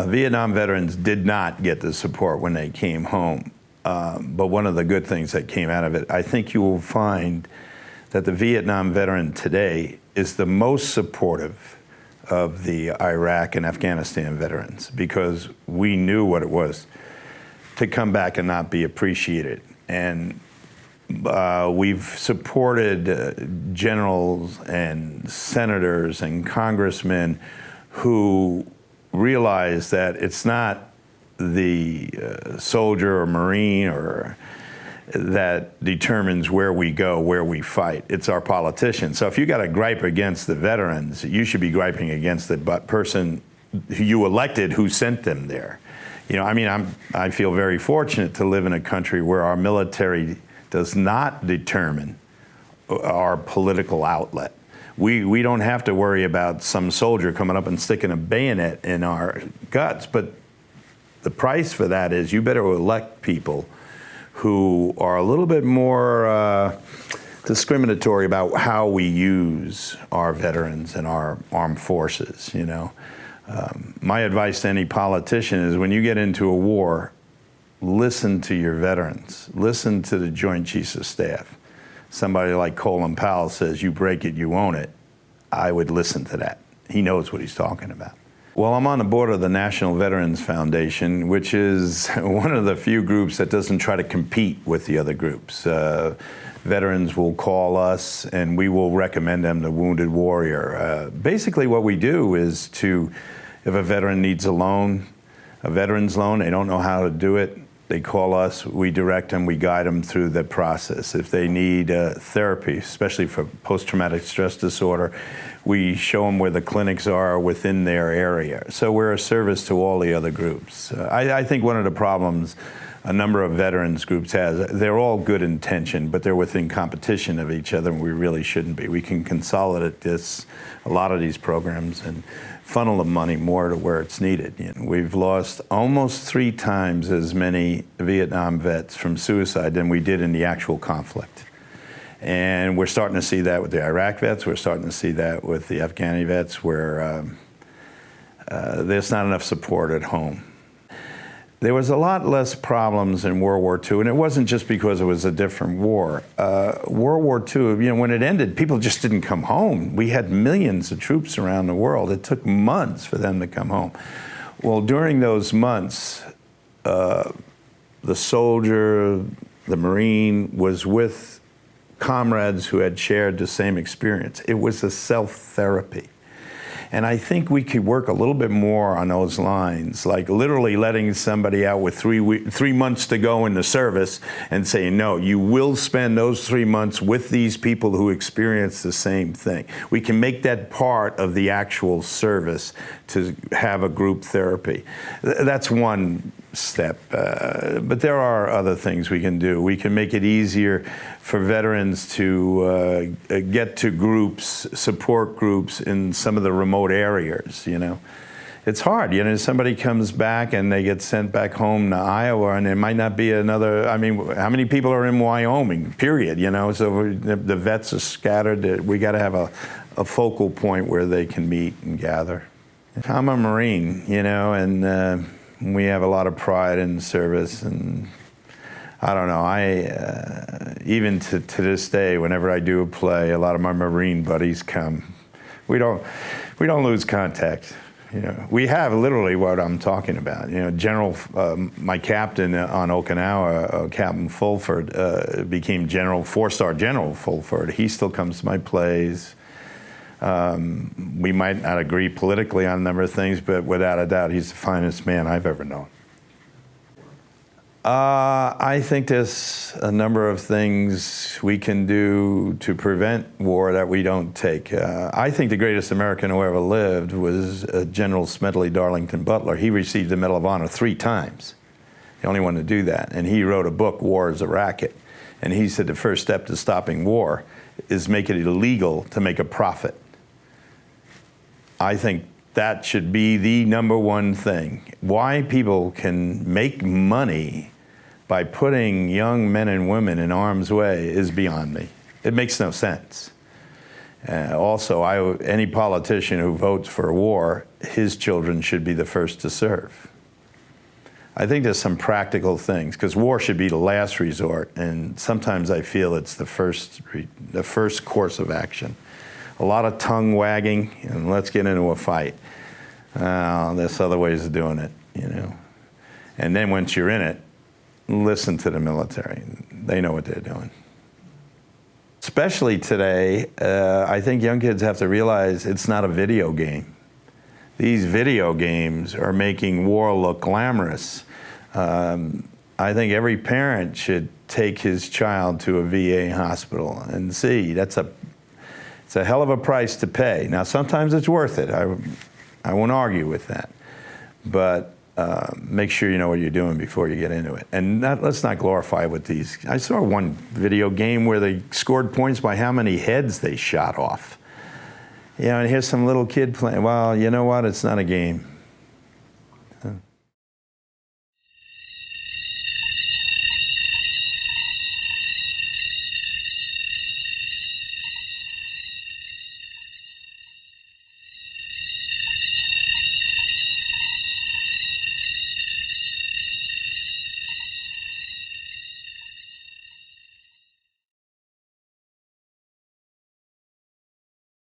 Vietnam veterans did not get the support when they came home. But one of the good things that came out of it, I think you will find that the Vietnam veteran today is the most supportive of the Iraq and Afghanistan veterans, because we knew what it was to come back and not be appreciated. And we've supported generals and senators and congressmen who realize that it's not the soldier or Marine or that determines where we go, where we fight. It's our politicians. So if you got a gripe against the veterans, you should be griping against the person who you elected who sent them there. You know, I mean, I feel very fortunate to live in a country where our military does not determine our political outlet. We don't have to worry about some soldier coming up and sticking a bayonet in our guts, but the price for that is you better elect people who are a little bit more discriminatory about how we use our veterans and our armed forces, you know. My advice to any politician is when you get into a war, listen to your veterans. Listen to the Joint Chiefs of Staff. Somebody like Colin Powell says, you break it, you own it. I would listen to that. He knows what he's talking about. Well, I'm on the board of the National Veterans Foundation, which is one of the few groups that doesn't try to compete with the other groups. Veterans will call us and we will recommend them to Wounded Warrior. Basically what we do is if a veteran needs a loan, a veteran's loan, they don't know how to do it, they call us, we direct them, we guide them through the process. If they need therapy, especially for post-traumatic stress disorder, we show them where the clinics are within their area. So we're a service to all the other groups. I think one of the problems a number of veterans groups has, they're all good intention, but they're within competition of each other, and we really shouldn't be. We can consolidate a lot of these programs and funnel the money more to where it's needed. You know, we've lost almost 3 times as many Vietnam vets from suicide than we did in the actual conflict. And we're starting to see that with the Iraq vets, we're starting to see that with the Afghani vets, where there's not enough support at home. There was a lot less problems in World War II, and it wasn't just because it was a different war. World War II, you know, when it ended, people just didn't come home. We had millions of troops around the world. It took months for them to come home. Well, during those months, the soldier, the Marine, was with comrades who had shared the same experience. It was a self-therapy. And I think we could work a little bit more on those lines, like literally letting somebody out with 3 months to go in the service and saying, no, you will spend those 3 months with these people who experience the same thing. We can make that part of the actual service to have a group therapy. That's one step, but there are other things we can do. We can make it easier for veterans to get to groups, support groups in some of the remote areas, you know. It's hard, you know, somebody comes back and they get sent back home to Iowa, and there might not be another, I mean, how many people are in Wyoming, period, you know? So the vets are scattered. We got to have a focal point where they can meet and gather. I'm a Marine, you know, and we have a lot of pride in service, and I don't know, even to this day, whenever I do a play, a lot of my Marine buddies come. We don't lose contact. You know, we have literally what I'm talking about. You know, my captain on Okinawa, Captain Fulford, became four-star General Fulford. He still comes to my plays. We might not agree politically on a number of things, but without a doubt, he's the finest man I've ever known. I think there's a number of things we can do to prevent war that we don't take. I think the greatest American who ever lived was General Smedley Darlington Butler. He received the Medal of Honor 3 times, the only one to do that. And he wrote a book, War is a Racket. And he said the first step to stopping war is make it illegal to make a profit. I think that should be the #1 thing. Why people can make money by putting young men and women in harm's way is beyond me. It makes no sense. Also, any politician who votes for war his children should be the first to serve. I think there's some practical things, because war should be the last resort, and sometimes I feel it's the first course of action. A lot of tongue wagging, and let's get into a fight. There's other ways of doing it, you know. And then once you're in it, listen to the military. They know what they're doing. Especially today, I think young kids have to realize it's not a video game. These video games are making war look glamorous. I think every parent should take his child to a VA hospital and see. It's a hell of a price to pay. Now, sometimes it's worth it. I won't argue with that. But make sure you know what you're doing before you get into it. And let's not glorify with these. I saw one video game where they scored points by how many heads they shot off. You know, and here's some little kid playing. Well, you know what? It's not a game.